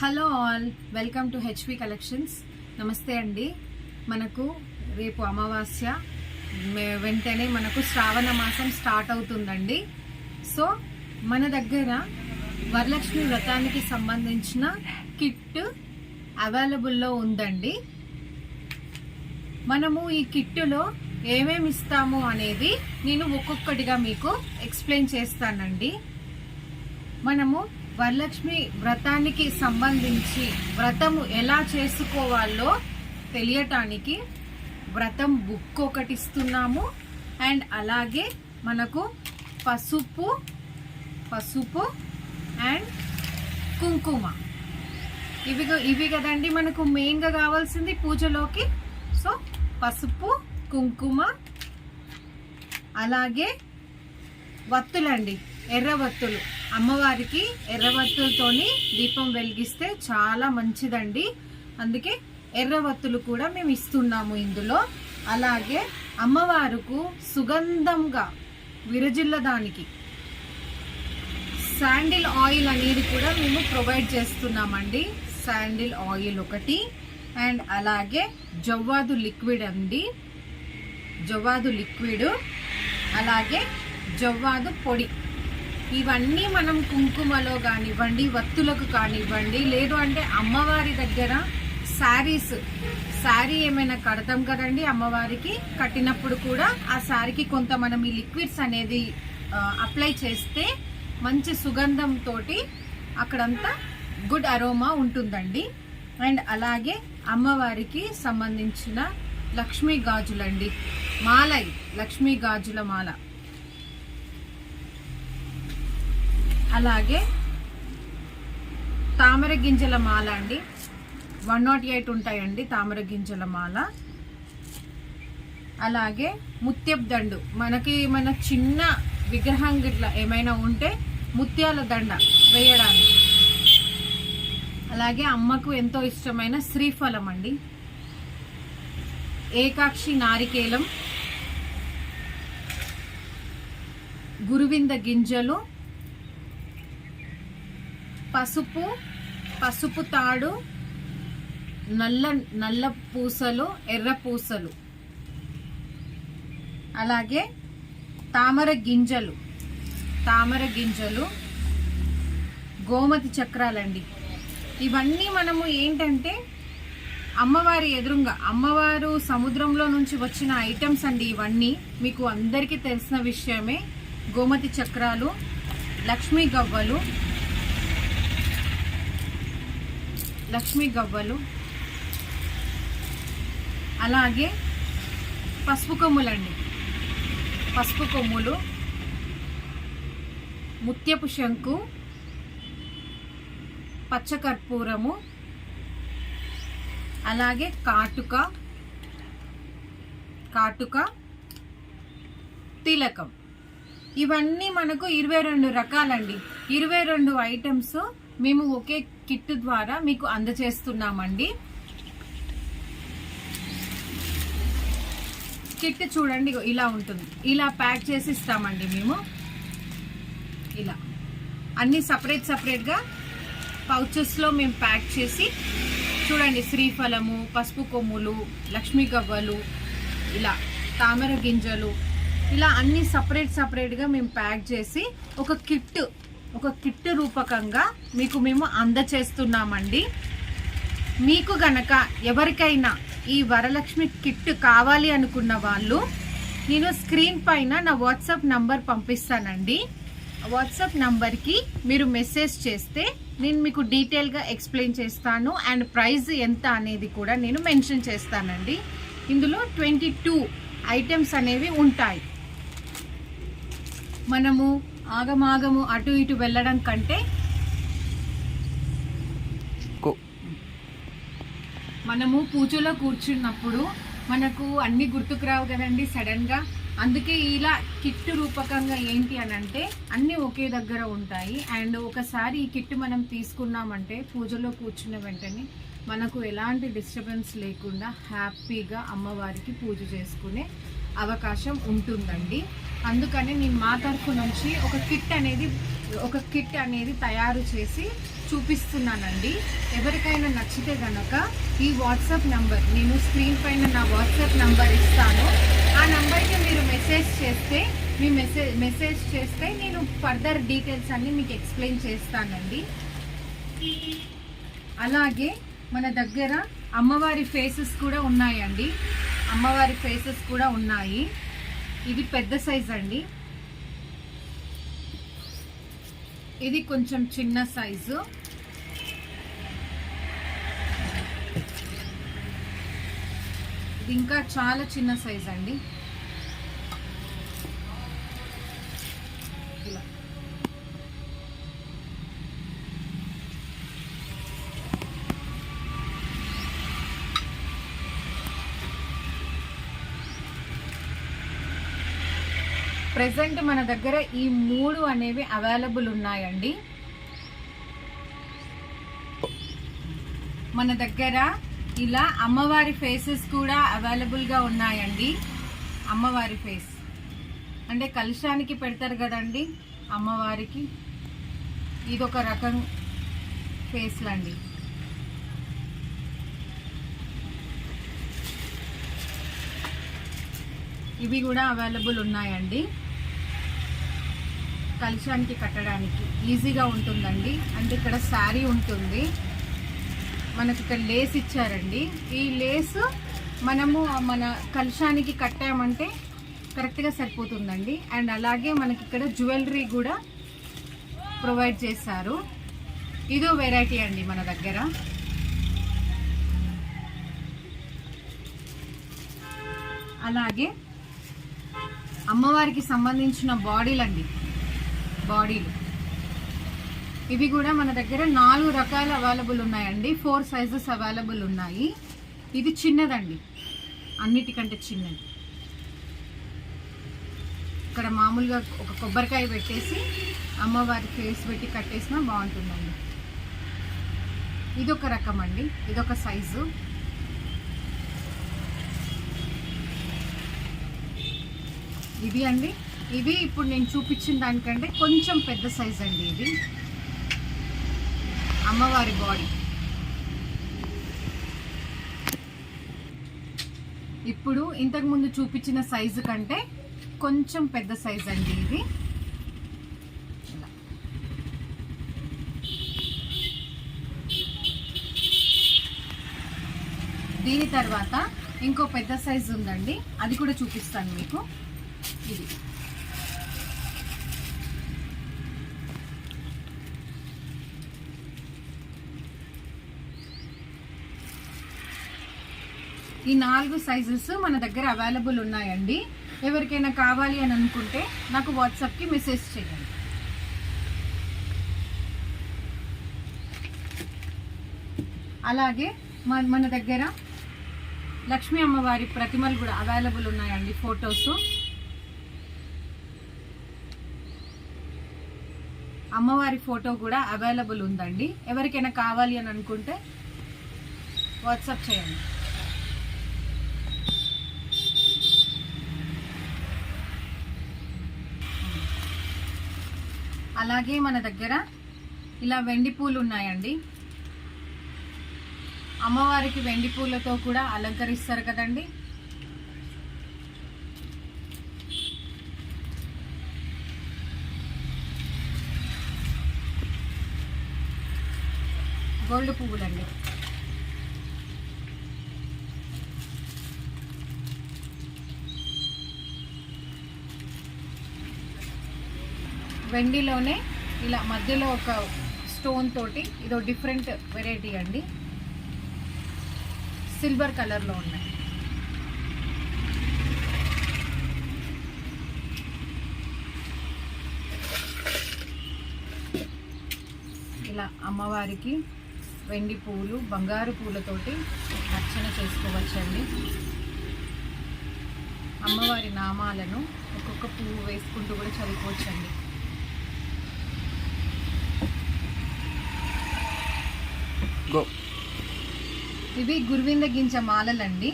Hello all, welcome to HP collections. నమస్తే అండి. మనకు రేపు అమావాస్య, వెంటనే మనకు శ్రావణ మాసం స్టార్ట్ అవుతుందండి. సో మన దగ్గర వరలక్ష్మి వ్రతానికి సంబంధించిన కిట్ అవైలబుల్లో ఉందండి. మనము ఈ కిట్టులో ఏమేమి ఇస్తాము అనేది నేను ఒక్కొక్కటిగా మీకు ఎక్స్ప్లెయిన్ చేస్తానండి. మనము వరలక్ష్మి వ్రతానికి సంబంధించి వ్రతము ఎలా చేసుకోవాలో తెలియటానికి వ్రతం బుక్ ఒకటి ఇస్తున్నాము. అండ్ అలాగే మనకు పసుపు అండ్ కుంకుమ, ఇవి కదండి మనకు మెయిన్గా కావాల్సింది పూజలోకి. సో పసుపు, కుంకుమ, అలాగే వత్తులండి, ఎర్రవత్తులు. అమ్మవారికి ఎర్రవత్తులతోని దీపం వెలిగిస్తే చాలా మంచిదండి. అందుకే ఎర్రవత్తులు కూడా మేము ఇస్తున్నాము ఇందులో. అలాగే అమ్మవారికి సుగంధంగా విరజిల్లడానికి శాండిల్ ఆయిల్ అనేది కూడా మేము ప్రొవైడ్ చేస్తున్నామండి. శాండిల్ ఆయిల్ ఒకటి, అండ్ అలాగే జవ్వాదు లిక్విడ్ అండి, జవ్వాదు లిక్విడ్, అలాగే జవ్వాదు పొడి. ఇవన్నీ మనం కుంకుమలో కానివ్వండి, వత్తులకు కానివ్వండి, లేదు అంటే అమ్మవారి దగ్గర శారీ ఏమైనా కడతాం కదండి అమ్మవారికి, కట్టినప్పుడు కూడా ఆ శారీకి కొంత మనం ఈ లిక్విడ్స్ అనేది అప్లై చేస్తే మంచి సుగంధంతో అక్కడంతా గుడ్ అరోమా ఉంటుందండి. అండ్ అలాగే అమ్మవారికి సంబంధించిన లక్ష్మీ గాజులండి, మాల, లక్ష్మీ గాజుల మాల, అలాగే తామర గింజల మాల అండి, 108 ఉంటాయండి తామర గింజల మాల. అలాగే ముత్యపు దండు, మన చిన్న విగ్రహం గిట్లా ఏమైనా ఉంటే ముత్యాల దండ వేయడానికి. అలాగే అమ్మకు ఎంతో ఇష్టమైన శ్రీఫలం అండి, ఏకాక్షి నారికేలం, గురువింద గింజలు, పసుపు తాడు, నల్ల పూసలు, ఎర్ర పూసలు, అలాగే తామర గింజలు, గోమతి చక్రాలండి. ఇవన్నీ మనము ఏంటంటే అమ్మవారి ఎదురుగా, అమ్మవారు సముద్రంలో నుంచి వచ్చిన ఐటమ్స్ అండి ఇవన్నీ. మీకు అందరికీ తెలిసిన విషయమే. గోమతి చక్రాలు, లక్ష్మీ గవ్వలు, అలాగే పసుపు కొమ్ములండి, పసుపు కొమ్ములు, ముత్యపు శంకు, పచ్చకర్పూరము, అలాగే కాటుక, తిలకం. ఇవన్నీ మనకు 22 రకాలండి. 22 ఐటమ్స్ మేము ఒకే కిట్ ద్వారా మీకు అందజేస్తున్నామండి. కిట్ చూడండి ఇలా ఉంటుంది. ఇలా ప్యాక్ చేసి ఇస్తామండి మేము. ఇలా అన్ని సపరేట్గా పౌచెస్లో మేము ప్యాక్ చేసి, చూడండి శ్రీఫలము, పసుపు కొమ్ములు, లక్ష్మీ గవ్వలు, ఇలా తామర గింజలు, ఇలా అన్ని సపరేట్గా మేము ప్యాక్ చేసి ఒక కిట్ రూపకంగా మీకు మేము అందచేస్తున్నామండి. మీకు గనక ఎవరికైనా ఈ వరలక్ష్మి కిట్ కావాలి అనుకున్న వాళ్ళు, నేను స్క్రీన్ పైన నా వాట్సాప్ నంబర్ పంపిస్తానండి. వాట్సాప్ నంబర్కి మీరు మెసేజ్ చేస్తే నేను మీకు డీటెయిల్గా ఎక్స్ప్లెయిన్ చేస్తాను. అండ్ ప్రైస్ ఎంత అనేది కూడా నేను మెన్షన్ చేస్తానండి. ఇందులో 22 ఐటమ్స్ అనేవి ఉంటాయి. మనము ఆగమాగము అటు ఇటు వెళ్ళడం కంటే మనము పూజలో కూర్చున్నప్పుడు మనకు అన్ని గుర్తుకు రావు కదండి సడన్గా. అందుకే ఇలా కిట్ రూపకంగా ఏంటి అని అంటే అన్నీ ఒకే దగ్గర ఉంటాయి. అండ్ ఒకసారి ఈ కిట్ మనం తీసుకున్నామంటే పూజలో కూర్చున్న వెంటనే మనకు ఎలాంటి డిస్టర్బెన్స్ లేకుండా హ్యాపీగా అమ్మవారికి పూజ చేసుకునే అవకాశం ఉంటుందండి. అందుకని నేను మా తరఫు నుంచి ఒక కిట్ అనేది తయారు చేసి చూపిస్తున్నానండి. ఎవరికైనా నచ్చితే గనక ఈ వాట్సాప్ నంబర్, నేను స్క్రీన్ పైన నా వాట్సాప్ నంబర్ ఇస్తాను. ఆ నంబర్కి మీరు మెసేజ్ చేస్తే నేను ఫర్దర్ డీటెయిల్స్ అన్నీ మీకు ఎక్స్ప్లెయిన్ చేస్తానండి. అలాగే మన దగ్గర అమ్మవారి ఫేసెస్ కూడా ఉన్నాయండి. అమ్మవారి ఫేసెస్ కూడా ఉన్నాయి. ఇది పెద్ద సైజ్ అండి, ఇది కొంచెం చిన్న సైజు. ఇది ఇంకా చాలా చిన్న సైజ్ అండి. ఇలా ప్రెసెంట్ మన దగ్గర ఈ 3 అనేవి అవైలబుల్ ఉన్నాయండి. మన దగ్గర ఇలా అమ్మవారి ఫేసెస్ కూడా అవైలబుల్గా ఉన్నాయండి. అమ్మవారి ఫేస్ అంటే కలశానికి పెడతారు కదండి అమ్మవారికి, ఇదొక రకం ఫేస్లండి. ఇవి కూడా అవైలబుల్ ఉన్నాయండి. కలశానికి కట్టడానికి ఈజీగా ఉంటుందండి. అంటే ఇక్కడ శారీ ఉంటుంది, మనకి ఇక్కడ లేస్ ఇచ్చారండి. ఈ లేస్ మనము మన కలశానికి కట్టామంటే కరెక్ట్గా సరిపోతుందండి. అండ్ అలాగే మనకి ఇక్కడ జ్యువెలరీ కూడా ప్రొవైడ్ చేశారు. ఇదో వెరైటీ అండి మన దగ్గర. అలాగే అమ్మవారికి సంబంధించిన బాడీలండి, బాడీలు ఇవి కూడా మన దగ్గర 4 రకాలు అవైలబుల్ ఉన్నాయండి. 4 సైజెస్ అవైలబుల్ ఉన్నాయి. ఇది చిన్నదండి, అన్నిటికంటే చిన్నది. ఇక్కడ మామూలుగా ఒక కొబ్బరికాయ పెట్టేసి అమ్మవారి ఫేస్ పెట్టి కట్టేసినా బాగుంటుందండి. ఇదొక రకం అండి, ఇదొక సైజు. ఇది అండి, ఇది ఇప్పుడు నేను చూపించిన దానికంటే కొంచెం పెద్ద సైజ్ అండి. ఇది అమ్మవారి బాడీ. ఇప్పుడు ఇంతకుముందు చూపించిన సైజు కంటే కొంచెం పెద్ద సైజ్ అండి ఇది. దీని తర్వాత ఇంకో పెద్ద సైజు ఉందండి, అది కూడా చూపిస్తాను మీకు. ఇది ఈ 4 సైజెస్ మన దగ్గర అవైలబుల్ ఉన్నాయండి. ఎవరికైనా కావాలి అని అనుకుంటే నాకు వాట్సాప్కి మెసేజ్ చేయండి. అలాగే మన దగ్గర లక్ష్మీ అమ్మవారి ప్రతిమలు కూడా అవైలబుల్ ఉన్నాయండి, ఫొటోస్. అమ్మవారి ఫోటో కూడా అవైలబుల్ ఉందండి. ఎవరికైనా కావాలి అని అనుకుంటే వాట్సాప్ చేయండి. అలాగే మన దగ్గర ఇలా వెండి పూలు ఉన్నాయండి. అమ్మవారికి వెండి పూలతో కూడా అలంకరిస్తారు కదండి. గోల్డ్ పువ్వులండి. వెండిలోనే ఇలా మధ్యలో ఒక స్టోన్ తోటి, ఇదో డిఫరెంట్ వెరైటీ అండి. సిల్వర్ కలర్లో ఉన్నాయి. ఇలా అమ్మవారికి వెండి పూలు, బంగారు పూలతోటి అర్చన చేసుకోవచ్చండి. అమ్మవారి నామాలను ఒక్కొక్క పువ్వు వేసుకుంటూ కూడా చదువుకోవచ్చండి. ఇవి గురువింద గింజ మాలలండి.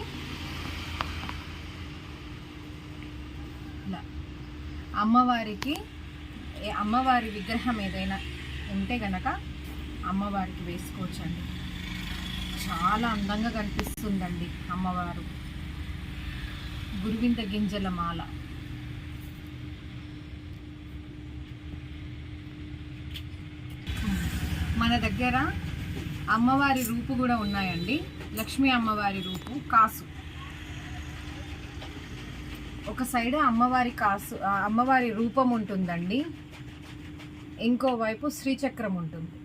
అమ్మవారికి అమ్మవారి విగ్రహం ఏదైనా ఉంటే గనక అమ్మవారికి వేసుకోవచ్చండి. చాలా అందంగా కనిపిస్తుందండి అమ్మవారు. గురువింద గింజల మాల. మన దగ్గర అమ్మవారి రూపు కూడా ఉన్నాయండి. లక్ష్మీ అమ్మవారి రూపు కాసు. ఒక సైడ్ అమ్మవారి రూపం ఉంటుందండి, ఇంకోవైపు శ్రీచక్రం ఉంటుంది.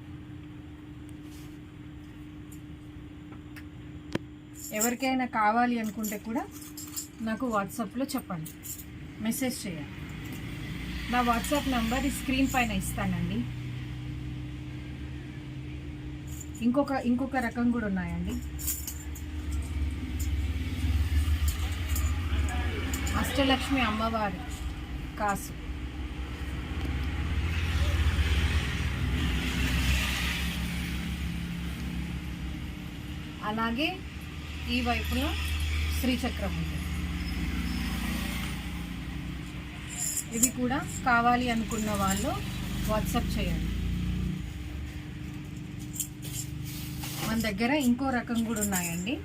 ఎవరికైనా కావాలి అనుకుంటే కూడా నాకు వాట్సాప్లో చెప్పండి, మెసేజ్ చేయండి. నా వాట్సాప్ నంబర్ ఈ స్క్రీన్ పైన ఇస్తానండి. ఇంకొక రకం కూడా ఉన్నాయండి. అష్టలక్ష్మి అమ్మవారి కాసు. అలాగే ఈ వైపులో శ్రీచక్రం ఉంది. ఇవి కూడా కావాలి అనుకున్న వాళ్ళు వాట్సాప్ చేయండి. మన దగ్గర ఇంకో రకం కూడా ఉన్నాయండి.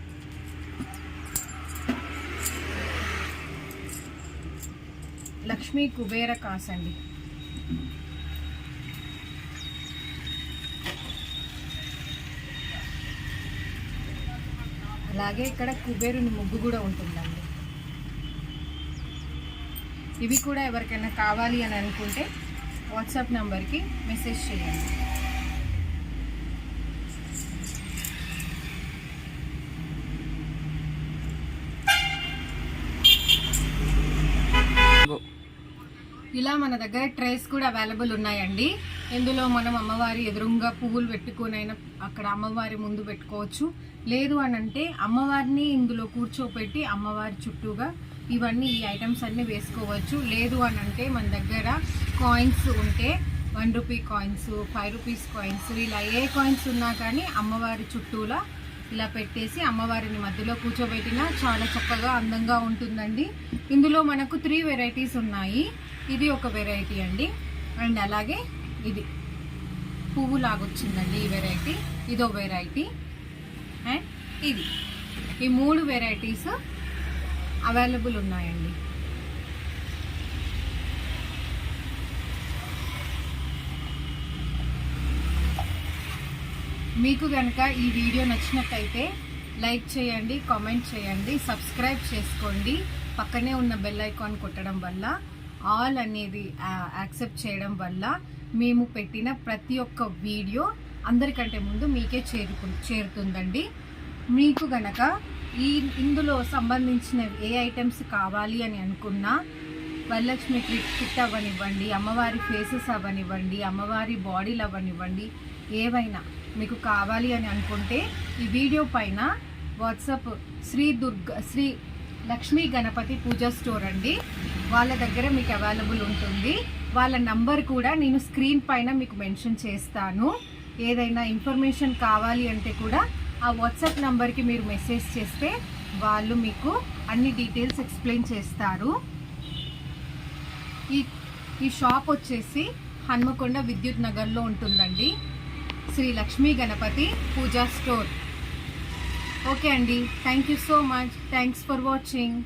లక్ష్మీ కుబేర కాసండి. అలాగే ఇక్కడ కుబేరుని ముగ్గు కూడా ఉంటుందండి. ఇవి కూడా ఎవరికైనా కావాలి అని అనుకుంటే వాట్సాప్ నంబర్కి మెసేజ్ చేయండి. ఇలా మన దగ్గర ట్రేస్ కూడా అవైలబుల్ ఉన్నాయండి. ఇందులో మనం అమ్మవారి ఎదురుగా పువ్వులు పెట్టుకునైనా అక్కడ అమ్మవారి ముందు పెట్టుకోవచ్చు. లేదు అని అంటే అమ్మవారిని ఇందులో కూర్చోపెట్టి అమ్మవారి చుట్టూగా ఇవన్నీ ఈ ఐటమ్స్ అన్నీ వేసుకోవచ్చు. లేదు అని అంటే మన దగ్గర కాయిన్స్ ఉంటే 1 రూపీ కాయిన్స్, 5 రూపీస్ కాయిన్స్, ఇలా ఏ కాయిన్స్ ఉన్నా కానీ అమ్మవారి చుట్టూలా ఇలా పెట్టేసి అమ్మవారిని మధ్యలో కూర్చోబెట్టినా చాలా చక్కగా అందంగా ఉంటుందండి. ఇందులో మనకు 3 వెరైటీస్ ఉన్నాయి. ఇది ఒక వెరైటీ అండి. అండ్ అలాగే ఇది పువ్వు లాగొచ్చిందండి ఈ వెరైటీ, ఇదో వెరైటీ. అండ్ ఇది, ఈ 3 వెరైటీస్ అవైలబుల్ ఉన్నాయండి. మీకు కనుక ఈ వీడియో నచ్చినట్టయితే లైక్ చేయండి, కామెంట్ చేయండి, సబ్స్క్రైబ్ చేసుకోండి. పక్కనే ఉన్న బెల్ ఐకాన్ కొట్టడం వల్ల, ఆల్ అనేది యాక్సెప్ట్ చేయడం వల్ల మేము పెట్టిన ప్రతి ఒక్క వీడియో అందరికంటే ముందు మీకే చేరుతుందండి. మీకు గనక ఇందులో సంబంధించిన ఏ ఐటమ్స్ కావాలి అని అనుకున్నా, వరలక్ష్మి కిట్ అవ్వనివ్వండి, అమ్మవారి ఫేసెస్ అవ్వనివ్వండి, అమ్మవారి బాడీలు అవ్వనివ్వండి, ఏవైనా మీకు కావాలి అని అనుకుంటే ఈ వీడియో పైన వాట్సాప్ శ్రీ లక్ష్మీ గణపతి పూజా స్టోర్ అండి, వాళ్ళ దగ్గర మీకు అవైలబుల్ ఉంటుంది. వాళ్ళ నంబర్ కూడా నేను స్క్రీన్ పైన మీకు మెన్షన్ చేస్తాను. ఏదైనా ఇన్ఫర్మేషన్ కావాలి అంటే కూడా ఆ వాట్సాప్ నంబర్కి మీరు మెసేజ్ చేస్తే వాళ్ళు మీకు అన్ని డీటెయిల్స్ ఎక్స్ప్లెయిన్ చేస్తారు. ఈ షాప్ వచ్చేసి హన్మకొండ విద్యుత్ నగర్లో ఉంటుందండి. శ్రీ లక్ష్మీ గణపతి పూజా స్టోర్. ఓకే అండి, thank you so much. Thanks for watching.